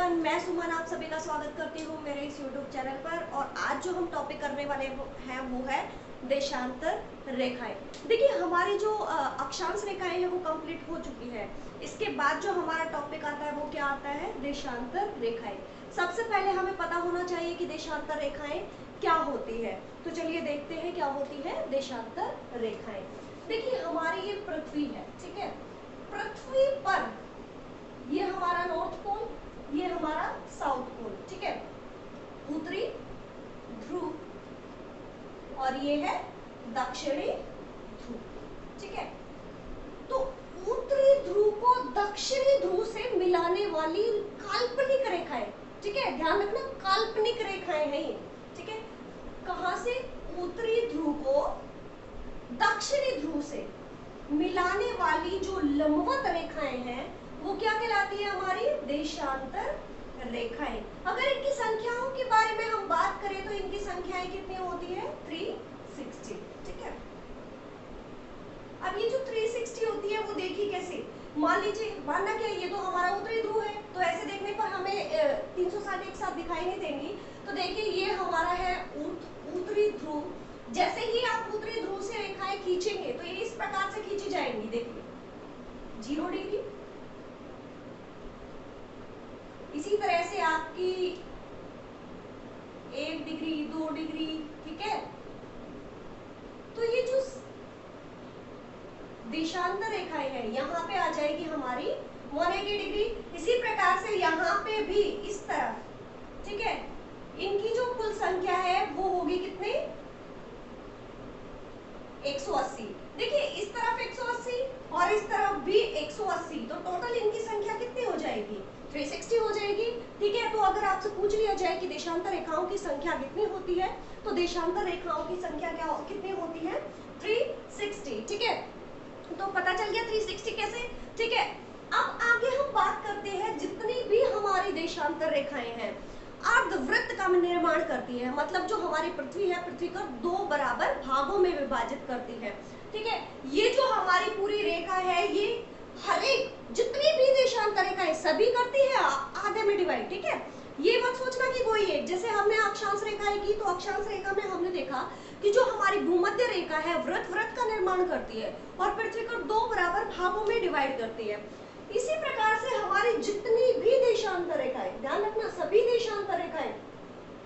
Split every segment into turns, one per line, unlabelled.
Everyone, मैं सुमन आप सभी का स्वागत करती हूँ मेरे इस यूट्यूब चैनल पर। और आज जो हम टॉपिक करने वाले हैं वो है देशांतर रेखाएं। देखिए, हमारी जो अक्षांश रेखाएं हैं वो कंप्लीट हो चुकी है। इसके बाद जो हमारा टॉपिक आता है वो क्या आता है, देशांतर रेखाएं। सबसे पहले हमें पता होना चाहिए कि देशांतर रेखाएं क्या होती है। तो चलिए देखते हैं क्या होती है देशांतर रेखाएं। देखिए, हमारी ये पृथ्वी है, ठीक है। पृथ्वी पर ये हमारा नॉर्थ पोल, ये हमारा साउथ पोल, ठीक है। उत्तरी ध्रुव और ये है दक्षिणी ध्रुव, ठीक है। तो उत्तरी ध्रुव को दक्षिणी ध्रुव से मिलाने वाली काल्पनिक रेखाएं, ठीक है, ध्यान रखना, काल्पनिक रेखाएं हैं ये, ठीक है। कहां से? उत्तरी ध्रुव को दक्षिणी ध्रुव से मिलाने वाली जो लंबवत रेखाएं हैं वो क्या कहलाती है, हमारी देशांतर रेखाएं। अगर इनकी संख्याओं के बारे में हम बात करें तो इनकी संख्याएं कितनी होती है, 360, ठीक है। अब ये जो 360 होती है वो देखिए कैसे, मान लीजिए, मानना क्या, ये तो हमारा उत्तरी ध्रुव है, तो ऐसे देखने पर हमें 360 एक साथ दिखाई नहीं देंगी। तो देखिए, ये हमारा है उत्तरी ध्रुव। जैसे ही आप उत्तरी ध्रुव से रेखाएं खींचेंगे तो ये इस प्रकार से खींची जाएंगी। देखिए, 0 डिग्री, इसी तरह से आपकी 1 डिग्री, 2 डिग्री, ठीक है। तो ये जो देशांतर रेखाएं हैं यहाँ पे आ जाएगी हमारी 180 डिग्री। इसी प्रकार से यहाँ पे भी इस तरफ, ठीक है, इनकी जो कुल संख्या है वो होगी कितनी, 180। देखिए, इस तरफ 180 और इस तरफ भी 180, तो टोटल इनकी संख्या कितनी हो जाएगी, 360 हो जाएगी, ठीक है। तो अगर आपसे पूछ लिया जाए कि देशांतर रेखाओं की संख्या कितनी होती है, तो देशांतर रेखाओं की संख्या कितनी होती है, 360, ठीक है। तो पता चल गया 360 कैसे, ठीक है। अब आगे हम बात करते हैं, जितनी भी हमारी देशांतर रेखाएं हैं अर्धवृत्त का निर्माण करती है। मतलब जो हमारी पृथ्वी है, पृथ्वी को 2 बराबर भागों में विभाजित करती है, ठीक है। ये जो हमारी पूरी रेखा है, ये हर एक जितनी भी देशांतर रेखाएं सभी करती है आधे में डिवाइड, ठीक है। ये मत सोचना कि कोई एक, जैसे हमने अक्षांश रेखाएं की, तो अक्षांश रेखा में हमने देखा कि जो हमारी भूमध्य रेखा है वृत्त का निर्माण करती है और पृथ्वी को 2 बराबर भागों में डिवाइड करती है। इसी प्रकार से हमारी जितनी भी देशांतर रेखाएं, ध्यान रखना, सभी देशांतर रेखाएं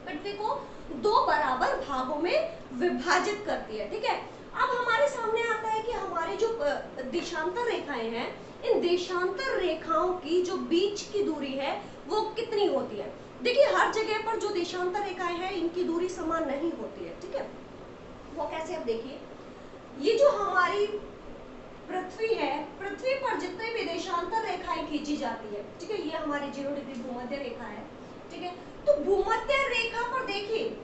पृथ्वी को 2 बराबर भागों में विभाजित करती है, ठीक है। अब हमारे सामने आता है कि हमारे जो देशांतर रेखाएं हैं, इन देशांतर रेखाओं की जो बीच की दूरी है वो कितनी होती है। देखिए, हर जगह पर जो देशांतर रेखाएं हैं इनकी दूरी समान नहीं होती है, ठीक है। वो कैसे, अब देखिए, ये जो हमारी पृथ्वी है, पृथ्वी पर जितने भी देशांतर रेखाएं खींची जाती है, ठीक है, ये हमारी 0 डिग्री भूमध्य रेखा है, ठीक है। तो भूमध्य रेखा पर देखिए,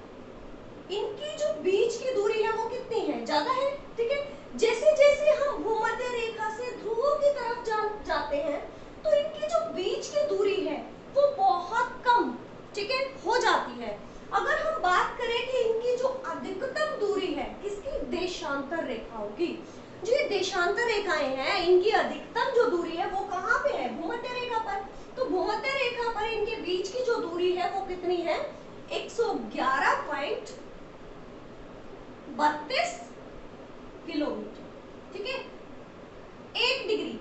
इनकी जो बीच की दूरी है वो कितनी है, ज्यादा है, ठीक है। जैसे जैसे हम भूमध्य रेखा से ध्रुवों की तरफ जाते हैं तो इनकी जो बीच की दूरी है वो बहुत कम, ठीक है, हो जाती है। अगर हम बात करें कि इनकी जो अधिकतम दूरी है, किसकी, देशांतर रेखाओं की, जो ये देशांतर रेखाएं हैं इनकी अधिकतम जो दूरी है वो कहाँ पे है, भूमध्य रेखा पर। तो भूमध्य रेखा पर इनके बीच की जो दूरी है वो कितनी है, 111.32 किलोमीटर, ठीक है। 1 डिग्री,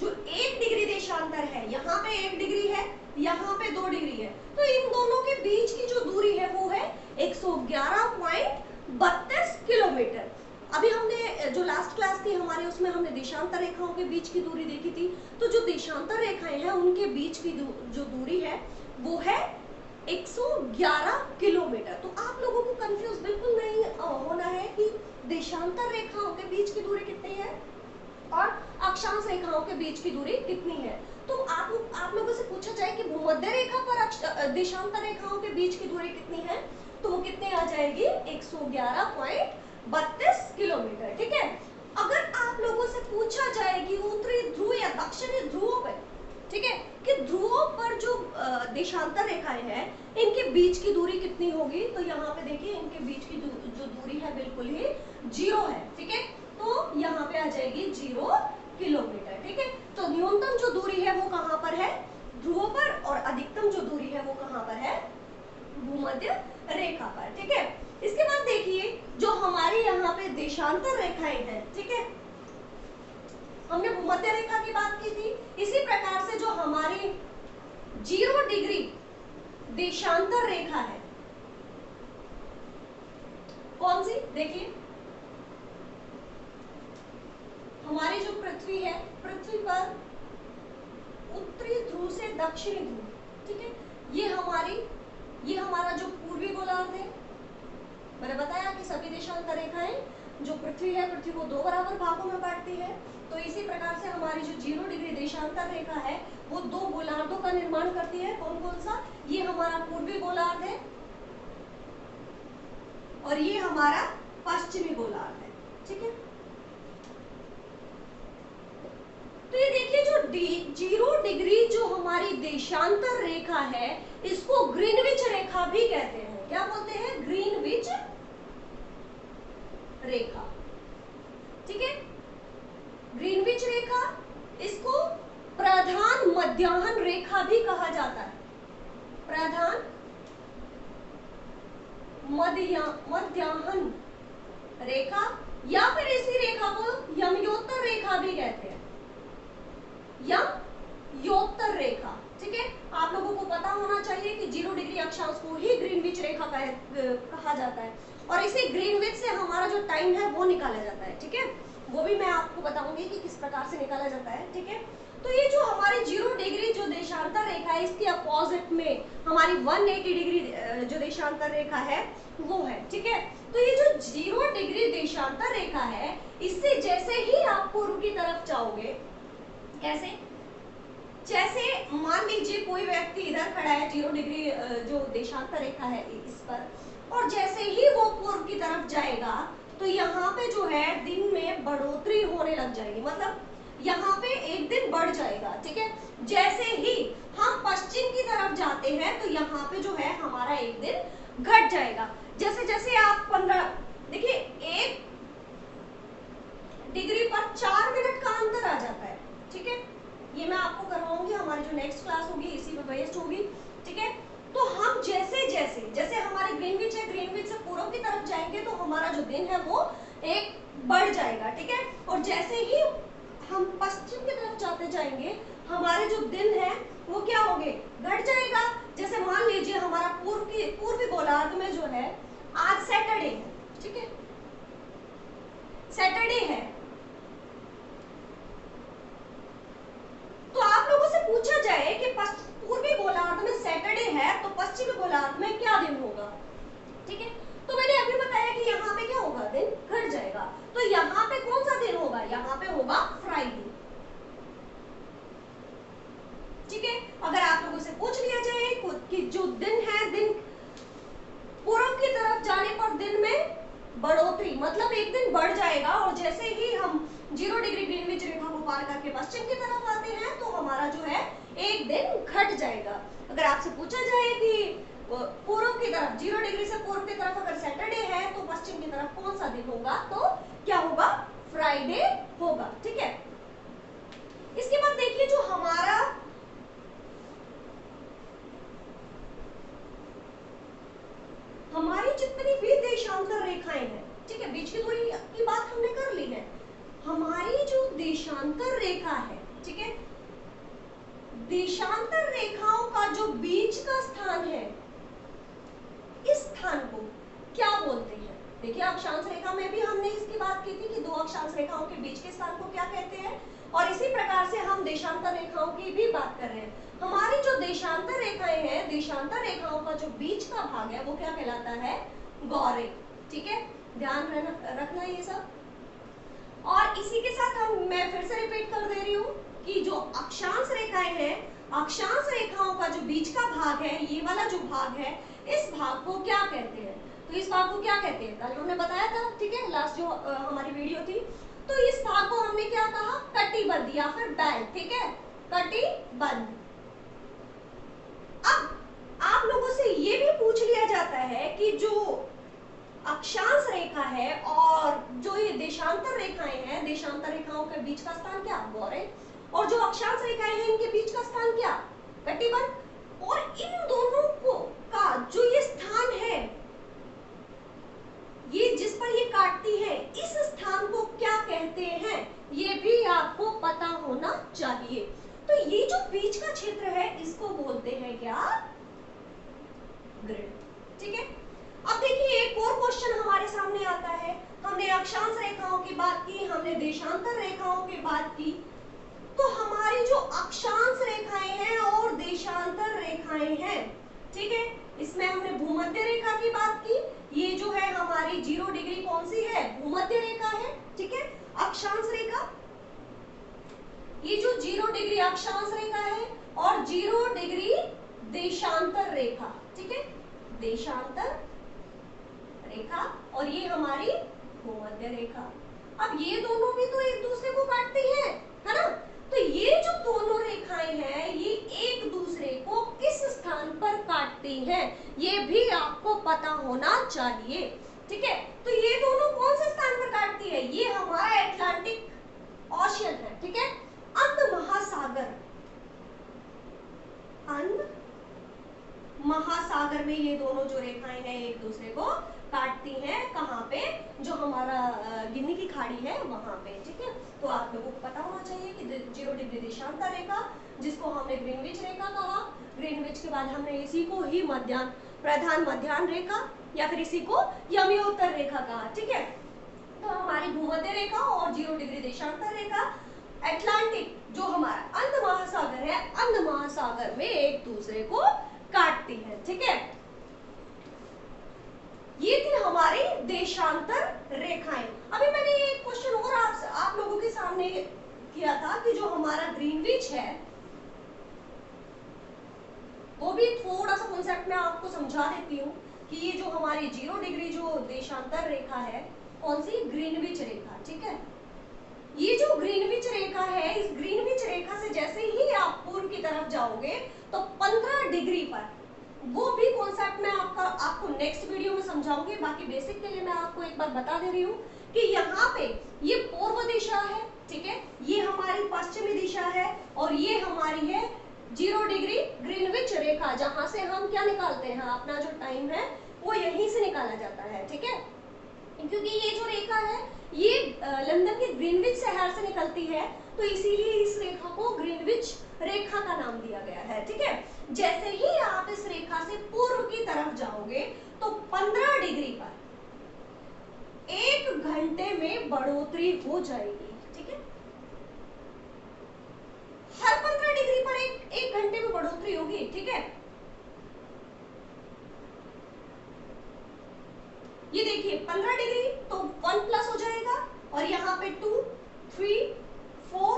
जो 1 डिग्री देशांतर है, यहाँ पे 1 डिग्री है, यहाँ पे 2 डिग्री है, तो इन दोनों के बीच की जो दूरी है वो है 111.32 किलोमीटर। अभी हमने जो लास्ट क्लास थी हमारे, उसमें हमने देशांतर रेखाओं के बीच की दूरी देखी थी। तो जो देशांतर रेखाएं हैं उनके बीच की जो दूरी है वो है 111 किलोमीटर। तो आप लोगों को कंफ्यूज बिल्कुल नहीं होना है कि देशांतर रेखाओं के बीच की दूरी कितनी है और अक्षांश रेखाओं के बीच की दूरी कितनी है। तो आप लोगों से पूछा जाए कि भूमध्य रेखा पर देशांतर रेखाओं के बीच की दूरी कितनी है, तो वो कितनी आ जाएगी, 111.32 किलोमीटर, ठीक है। अगर आप लोगों से पूछा जाए कि उत्तरी ध्रुव या दक्षिणी ध्रुव पर, ठीक है, कि ध्रुवों पर जो देशांतर रेखाएं हैं इनके बीच की दूरी कितनी होगी, तो यहाँ पे देखिए इनके बीच की जो दूरी है बिल्कुल ही 0 है, ठीक है। तो यहाँ पे आ जाएगी 0 किलोमीटर, ठीक है। तो न्यूनतम जो दूरी है वो कहाँ पर है, ध्रुवों पर, और अधिकतम जो दूरी है वो कहाँ पर है, भूमध्य रेखा पर। ठीक है, इसके बाद देखिए जो हमारी यहाँ पे देशांतर रेखाएं हैं, ठीक है, हमने भूमध्य रेखा की बात की थी, इसी प्रकार से जो हमारी 0 डिग्री देशांतर रेखा है, कौन सी, देखिए हमारी जो पृथ्वी है, पृथ्वी पर उत्तरी ध्रुव से दक्षिणी ध्रुव, ठीक है, ये हमारा जो पूर्वी गोलार्ध है, मैंने बताया कि सभी देशांतर रेखाएं जो पृथ्वी है, पृथ्वी को 2 बराबर भागों में बांटती है, तो इसी प्रकार से हमारी जो 0 डिग्री देशांतर रेखा है वो 2 गोलार्धों का निर्माण करती है। कौन कौन सा, ये हमारा पूर्वी गोलार्ध है और ये हमारा पश्चिमी गोलार्ध है। ठीक है, तो ये देखिए जो 0 डिग्री जो हमारी देशांतर रेखा है इसको ग्रीनविच रेखा भी कहते हैं। क्या बोलते हैं, ग्रीनविच रेखा। ठीक है, ग्रीनविच रेखा, इसको प्रधान मध्याह्न रेखा भी कहा जाता है, प्रधान मध्याह्न रेखा, या फिर इसी रेखा को यमयोत्तर रेखा भी कहते हैं, यमयोत्तर रेखा। ठीक है, आप लोगों को पता होना चाहिए कि 0 डिग्री अक्षांश को ही ग्रीनविच रेखा कहा जाता है, और इसी ग्रीनविच से हमारा जो टाइम है वो निकाला जाता है। ठीक है, वो भी मैं आपको बताऊंगी कि किस प्रकार से निकाला जाता है। ठीक है, तो ये जो हमारी 0 डिग्री जो देशांतर रेखा है इसके अपोजिट में हमारी 180 डिग्री जो देशांतर रेखा है वो है। ठीक है, तो ये जो 0 डिग्री देशांतर रेखा है इससे जैसे ही आप पूर्व की तरफ जाओगे, कैसे, जैसे मान लीजिए कोई व्यक्ति इधर खड़ा है 0 डिग्री जो देशांतर रेखा है इस पर, और जैसे ही वो पूर्व की तरफ जाएगा तो यहाँ पे जो है दिन में बढ़ोतरी होने लग जाएगी, मतलब यहाँ पे एक दिन बढ़ जाएगा। ठीक है, जैसे ही हम पश्चिम की तरफ जाते हैं तो यहाँ पे जो है हमारा एक दिन घट जाएगा। जैसे जैसे आप 15, देखिए 1 डिग्री पर 4 मिनट का अंतर आ जाता है। ठीक है, ये मैं आपको करवाऊंगी, हमारी जो नेक्स्ट क्लास होगी इसी पे बेस्ड होगी। ठीक है, तो हम जैसे जैसे जैसे हमारे ग्रीनविच है, ग्रीनविच से पूर्व की तरफ जाएंगे तो हमारा जो दिन है वो एक बढ़ जाएगा। ठीक है, और जैसे ही हम पश्चिम की तरफ जाते जाएंगे हमारे जो दिन है वो क्या होंगे, घट जाएगा। जैसे मान लीजिए हमारा पूर्वी गोलार्ध में जो है आज सैटरडे है, ठीक है, सैटरडे है, तो आप लोगों से पूछा जाए कि पूर्वी गोलार्ध में सैटरडे है तो पश्चिमी गोलार्ध में क्या दिन होगा। ठीक है, तो मैंने अभी बताया कि यहाँ पे क्या होगा, दिन घट जाएगा, तो यहाँ पे कौन सा दिन होगा, यहाँ पे होगा फ्राइडे। ठीक है, अगर आप लोगों से पूछ लिया जाए कि जो दिन है, दिन पूर्व की तरफ जाने पर दिन में बढ़ोतरी, मतलब एक दिन बढ़ जाएगा, और जैसे ही हम 0 डिग्री ग्रीनविच रेखा को पार करके पश्चिम की तरफ आते हैं तो हमारा जो है एक दिन घट जाएगा। अगर आपसे पूछा जाए कि पूर्व की तरफ 0 डिग्री से पूर्व की तरफ अगर सैटरडे है तो पश्चिम की तरफ कौन सा दिन होगा, तो क्या होगा, फ्राइडे होगा। ठीक है, इसके बाद देखिए जो हमारी जितनी भी देशांतर रेखाएं हैं, ठीक है, बीच की दूरी की बात हमने कर ली है, हमारी जो देशांतर रेखा है, ठीक है, देशांतर रेखाओं का जो बीच का स्थान है इस स्थान को क्या बोलते हैं। देखिए अक्षांश रेखा में भी हमने इसकी बात की थी कि 2 अक्षांश रेखाओं के बीच के स्थान को क्या कहते हैं, और इसी प्रकार से हम देशांतर रेखाओं की भी बात कर रहे हैं। हमारी जो देशांतर रेखाएं हैं, देशांतर रेखाओं का जो बीच का भाग है वो क्या कहलाता है, गौरे। ठीक है, ध्यान रखना ये सब। और इसी के साथ मैं फिर से रिपीट कर दे रही हूँ कि जो अक्षांश रेखाएं हैं, अक्षांश रेखाओं का जो बीच का भाग है, ये वाला जो भाग है, इस भाग को क्या कहते हैं, तो इस भाग को क्या कहते हैं, कल हमने बताया था। ठीक है, लास्ट जो हमारी वीडियो थी, तो इस भाग को हमने क्या कहा, कटिबंध या फिर बैंड। ठीक है, कटिबंध। अब आप लोगों से ये भी पूछ लिया जाता है कि जो अक्षांश रेखा है और जो ये देशांतर रेखाएं हैं, देशांतर रेखाओं के बीच का स्थान क्या, गौरे, और जो अक्षांश रेखाएं हैं इनके बीच का स्थान क्या, 31 और इन दोनों को का जो ये स्थान है, ये जिस पर ये काटती है, इस स्थान को क्या कहते हैं ये भी आपको पता होना चाहिए। तो ये जो बीच का क्षेत्र है इसको बोलते हैं क्या? ग्रिड। ठीक है, अब देखिए एक और क्वेश्चन हमारे सामने आता है। हमने अक्षांश रेखाओं की बात की, हमने देशांतर रेखाओं की बात की, तो हमारी जो अक्षांश रेखाएं हैं और देशांतर रेखाएं हैं, ठीक है, इसमें हमने भूमध्य रेखा की बात की। ये जो है हमारी 0 डिग्री कौन सी है? भूमध्य रेखा है। ठीक है, अक्षांश रेखा, ये जो 0 डिग्री अक्षांश रेखा है और 0 डिग्री देशांतर रेखा। ठीक है, देशांतर रेखा और ये हमारी भूमध्य रेखा। अब ये दोनों भी तो एक दूसरे को काटती हैं, है ना? तो ये जो दोनों रेखाएं हैं ये एक दूसरे को किस स्थान पर काटती हैं ये भी आपको पता होना चाहिए। ठीक है, तो ये दोनों कौन से स्थान पर काटती है? ये हमारा एटलांटिक ओशियन है। ठीक है, अंध महासागर, अंध महासागर में ये दोनों जो रेखाएं हैं एक दूसरे को काटती हैं। कहाँ पे? जो हमारा गिनी की खाड़ी है वहां पे। ठीक है, तो आप लोगों को पता होना चाहिए कि 0 डिग्री देशांतर रेखा, जिसको हमने ग्रीनविच रेखा कहा, ग्रीनविच के बाद हमने इसी को ही प्रधान मध्याह्न रेखा या फिर इसी को यमयोत्तर रेखा कहा। ठीक है, तो हमारी भूमध्य रेखा और 0 डिग्री देशांतर रेखा अटलांटिक जो हमारा अंध महासागर है, अंध महासागर में एक दूसरे को काटती है। ठीक है, ये थी हमारी देशांतर रेखाएं। अभी मैंने एक क्वेश्चन और आप लोगों के सामने किया था कि जो हमारा ग्रीनविच है, वो भी थोड़ा सा कॉन्सेप्ट में आपको समझा देती हूँ कि ये जो हमारी 0 डिग्री जो देशांतर रेखा है, कौन सी? ग्रीनविच रेखा। ठीक है, ये जो ग्रीनविच रेखा है, इस ग्रीनविच रेखा से जैसे ही आप पूर्व की तरफ जाओगे तो 15 डिग्री पर, वो भी कॉन्सेप्ट में आपको नेक्स्ट वीडियो में समझाऊंगी। बाकी बेसिक के लिए मैं आपको एक बार बता दे रही हूँ कि यहाँ पे ये पूर्व दिशा है। ठीक है, ये हमारी पश्चिमी दिशा है और ये हमारी है 0 डिग्री ग्रीनविच रेखा, जहां से हम क्या निकालते हैं? अपना जो टाइम है वो यहीं से निकाला जाता है। ठीक है, क्योंकि ये जो रेखा है ये लंदन के ग्रीनविच शहर से निकलती है, तो इसीलिए इस रेखा को ग्रीनविच रेखा का नाम दिया गया है। ठीक है, जैसे ही आप इस रेखा से पूर्व की तरफ जाओगे तो 15 डिग्री पर 1 घंटे में बढ़ोतरी हो जाएगी। ठीक है, हर 15 डिग्री पर एक घंटे में बढ़ोतरी होगी। ठीक है, ये देखिए 15 डिग्री तो 1 प्लस हो जाएगा और यहाँ पे 2, 3, 4,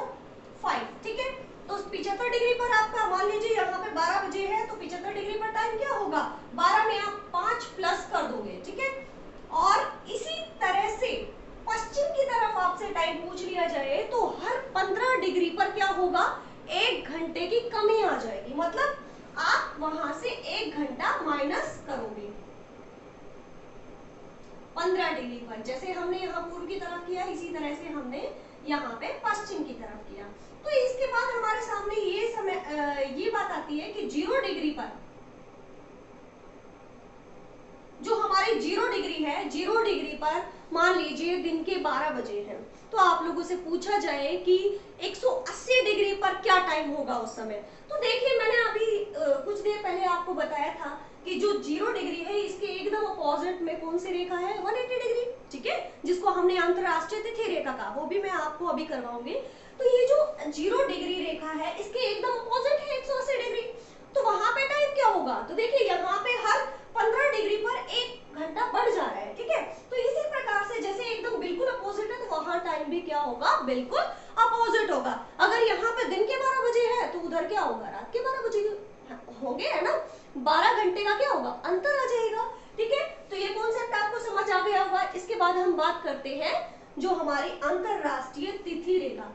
5। ठीक है, तो 75 डिग्री पर आपका मान लीजिए यहाँ पे 12 बजे है, तो 75 डिग्री पर टाइम क्या होगा? 12 में आप 5 प्लस कर दोगे। ठीक है, और इसी तरह से पश्चिम की तरफ आपसे टाइम पूछ लिया जाए तो हर 15 डिग्री पर क्या होगा? 1 घंटे की कमी आ जाएगी, मतलब आप वहां से 1 घंटा माइनस करोगे 15 डिग्री पर। जैसे हमने यहाँ पूर्व की तरफ किया, इसी तरह से हमने यहाँ पे पश्चिम की तरफ किया। तो इसके बाद हमारे सामने ये बात आती है कि 0 डिग्री पर, जो हमारी 0 डिग्री है, 0 डिग्री पर मान लीजिए दिन के 12 बजे हैं, तो आप लोगों से पूछा जाए कि 180 डिग्री पर क्या टाइम होगा उस समय। तो देखिए मैंने अभी कुछ देर पहले आपको बताया था कि जो 0 डिग्री है इसके एकदम अपोजिट में कौन सी रेखा है? 180 डिग्री। ठीक है, जिसको हमने अंतरराष्ट्रीय तिथि रेखा कहा, वो भी मैं आपको अभी करवाऊंगी। तो ये जो 0 डिग्री रेखा है इसके एकदम अपोजिट है 180 डिग्री, तो वहां पे टाइम क्या होगा? तो देखिए यहाँ पे हर 15 डिग्री पर 1 घंटा बढ़ जा रहा है। ठीक है, तो इसी प्रकार से जैसे एकदम बिल्कुल अपोजिट है तो वहां टाइम भी क्या होगा? बिल्कुल अपोजिट होगा। अगर यहाँ पे दिन के 12 बजे है तो उधर क्या होगा? रात के 12 बजे होंगे, है ना? 12 घंटे का क्या होगा? अंतर आ जाएगा। ठीक है, तो ये कॉन्सेप्ट आपको समझ आ गया होगा। इसके बाद हम बात करते हैं जो हमारी अंतरराष्ट्रीय तिथि रेखा।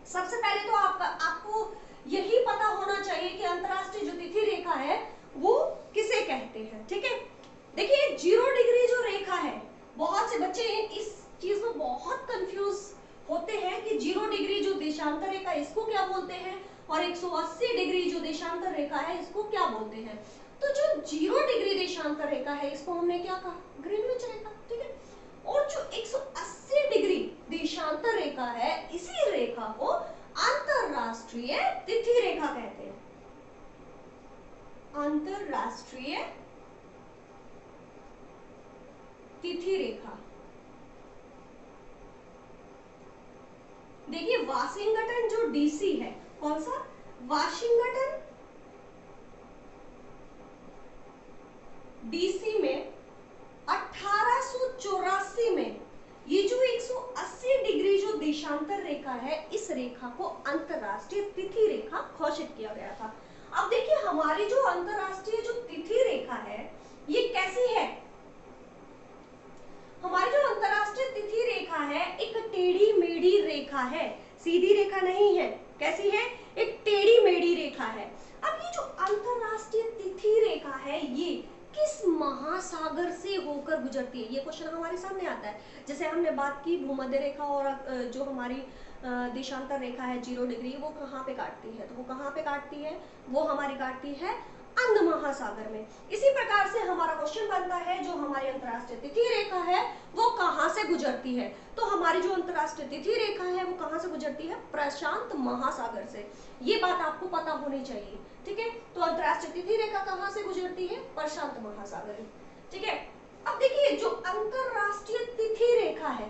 सबसे पहले तो आपको यही पता होना चाहिए कि अंतरराष्ट्रीय जो तिथि रेखा है वो किसे कहते हैं। ठीक है, देखिए 0 डिग्री जो रेखा है, बहुत से बच्चे इस चीज में बहुत कंफ्यूज होते हैं कि 0 डिग्री जो देशांतर रेखा इसको क्या बोलते हैं और 180 180 डिग्री जो देशांतर रेखा है इसको क्या बोलते हैं? तो जो 0 डिग्री देशांतर रेखा है इसको हमने क्या कहा? ग्रीनविच रेखा, ठीक है। और जो 180 डिग्री देशांतर रेखा है इसी रेखा को अंतरराष्ट्रीय तिथि रेखा कहते हैं। अंतरराष्ट्रीय तिथि रेखा। देखिए वाशिंगटन जो डीसी है, कौन सा? वाशिंगटन डीसी में 1884 में ये जो 180 डिग्री जो देशांतर रेखा है इस रेखा को अंतरराष्ट्रीय तिथि रेखा घोषित किया गया था। अब देखिए हमारी जो अंतरराष्ट्रीय जो तिथि रेखा है ये कैसी है? हमारी जो अंतरराष्ट्रीय तिथि रेखा है एक टेढ़ी मेढ़ी रेखा है, सीधी रेखा नहीं है। कैसी है? एक टेढ़ी मेढ़ी रेखा है। अब ये जो अंतरराष्ट्रीय तिथि रेखा है ये किस महासागर से होकर गुजरती है? ये क्वेश्चन हमारे सामने आता है। जैसे हमने बात की भूमध्य रेखा और जो हमारी देशांतर रेखा है 0 डिग्री, वो कहाँ पे काटती है? तो वो कहाँ पे काटती है? वो हमारी काटती है अंध महासागर में। इसी प्रकार से हमारा क्वेश्चन बनता है जो हमारी अंतरराष्ट्रीय तिथि रेखा है वो कहाँ से गुजरती है? तो हमारी जो अंतरराष्ट्रीय तिथि रेखा है वो कहाँ से गुजरती है? प्रशांत महासागर से। ये बात आपको पता होनी चाहिए, ठीक है। तो अंतरराष्ट्रीय तिथि रेखा कहाँ से गुजरती है? प्रशांत महासागर, ठीक है। अब देखिए जो अंतरराष्ट्रीय तिथि रेखा है,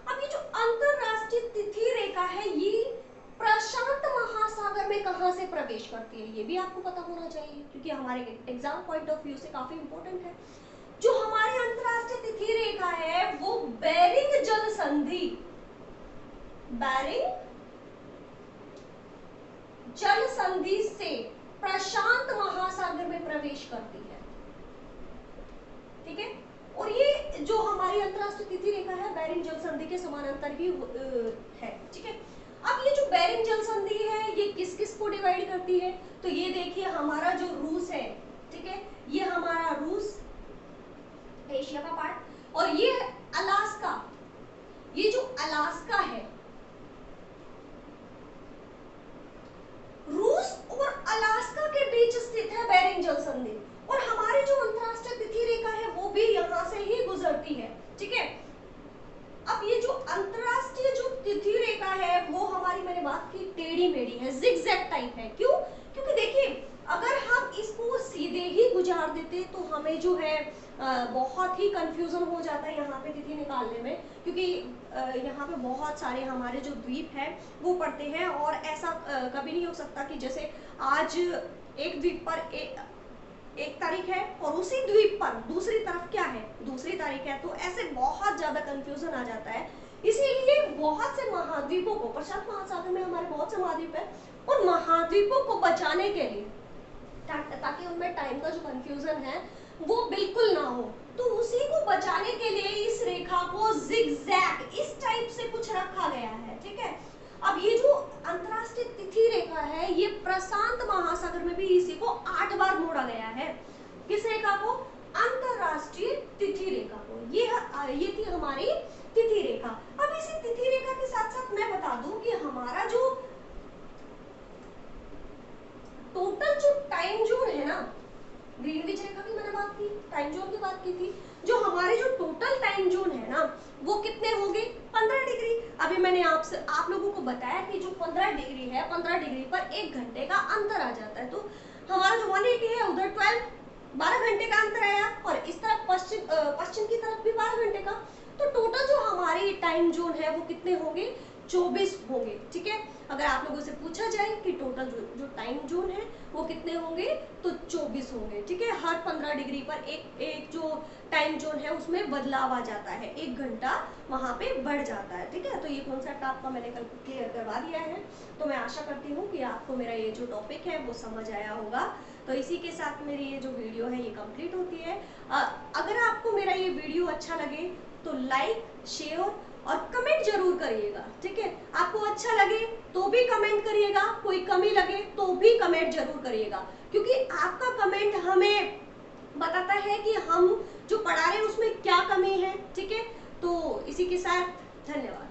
अब ये जो अंतरराष्ट्रीय तिथि रेखा है ये प्रशांत महासागर में कहां से प्रवेश करती है? ये भी आपको पता होना चाहिए क्योंकि हमारे एग्जाम पॉइंट ऑफ व्यू से काफी इंपॉर्टेंट है। जो हमारी अंतरराष्ट्रीय तिथि रेखा है वो बेरिंग जल संधि, बेरिंग जल संधि से प्रशांत महासागर में प्रवेश करती है, ठीक है। और ये जो हमारी अंतरराष्ट्रीय तिथि रेखा है बेरिंग जल संधि के समानांतर ही है, ठीक है। अब ये जो बेरिंग जल संधि है ये किस किस को डिवाइड करती है? तो ये देखिए हमारा जो रूस है, ठीक है, ये हमारा रूस एशिया का पार्ट, और ये अलास्का, ये जो अलास्का है, रूस और अलास्का के बीच स्थित है बेरिंग जल संधि। और हमारी जो अंतरराष्ट्रीय तिथि रेखा है वो भी यहाँ से ही गुजरती है, ठीक है। अब ये जो अंतरराष्ट्रीय जो तिथि रेखा है वो हमारी, मैंने बात की, टेढ़ी मेढ़ी है, जिगजैग टाइप है। क्यों? क्योंकि देखिए अगर हम इसको सीधे ही गुजार देते तो हमें जो है बहुत ही कंफ्यूजन हो जाता है यहाँ पे तिथि निकालने में, क्योंकि यहाँ पे बहुत सारे हमारे जो द्वीप है वो पड़ते हैं और ऐसा कभी नहीं हो सकता कि जैसे आज एक द्वीप पर एक तारीख है और उसी द्वीप पर दूसरी तरफ क्या है? दूसरी तारीख है। तो ऐसे बहुत ज्यादा कंफ्यूजन आ जाता है। इसीलिए बहुत से महाद्वीपों को, प्रशांत महासागर में हमारे बहुत से महाद्वीप है, उन महाद्वीपों को बचाने के लिए ताकि उनमें टाइम का जो कंफ्यूजन है वो बिल्कुल ना हो, तो उसी को बचाने के लिए इस रेखा को जिगजैग इस टाइप से कुछ रखा गया है, ठीक है। अब ये जो अंतरराष्ट्रीय तिथि रेखा है ये प्रशांत महासागर में भी इसी को 8 बार मोड़ा गया है। किस रेखा को? अंतरराष्ट्रीय तिथि रेखा को। ये थी हमारी तिथि रेखा। अब इसी तिथि रेखा के साथ साथ मैं बता दूं कि हमारा जो टोटल जो टाइम जोन है ना, ग्रीनविच रेखा की मैंने बात की, टाइम जोन की बात की थी, जो हमारे जो टोटल टाइम जोन है ना वो कितने होंगे? 15 डिग्री। अभी मैंने आप लोगों को बताया कि जो 15 डिग्री है, 15 डिग्री पर 1 घंटे का अंतर आ जाता है। तो हमारा जो 180 है उधर 12 घंटे का अंतर आया और इस तरफ पश्चिम की तरफ भी 12 घंटे का। तो टोटल जो हमारी टाइम जोन है वो कितने होंगे? 24 होंगे, ठीक है। अगर आप लोगों से पूछा जाए कि टोटल जो टाइम जोन है वो कितने होंगे तो 24 होंगे, ठीक है। हर 15 डिग्री पर एक जो टाइम जोन है उसमें बदलाव आ जाता है, 1 घंटा वहां पे बढ़ जाता है, ठीक है। तो ये कॉन्सेप्ट आपका मैंने कल क्लियर करवा दिया है। तो मैं आशा करती हूँ कि आपको मेरा ये जो टॉपिक है वो समझ आया होगा। तो इसी के साथ मेरी ये जो वीडियो है ये कंप्लीट होती है। अगर आपको मेरा ये वीडियो अच्छा लगे तो लाइक, शेयर और कमेंट जरूर करिएगा, ठीक है। आपको अच्छा लगे तो भी कमेंट करिएगा, कोई कमी लगे तो भी कमेंट जरूर करिएगा, क्योंकि आपका कमेंट हमें बताता है कि हम जो पढ़ा रहे हैं उसमें क्या कमी है, ठीक है। तो इसी के साथ धन्यवाद।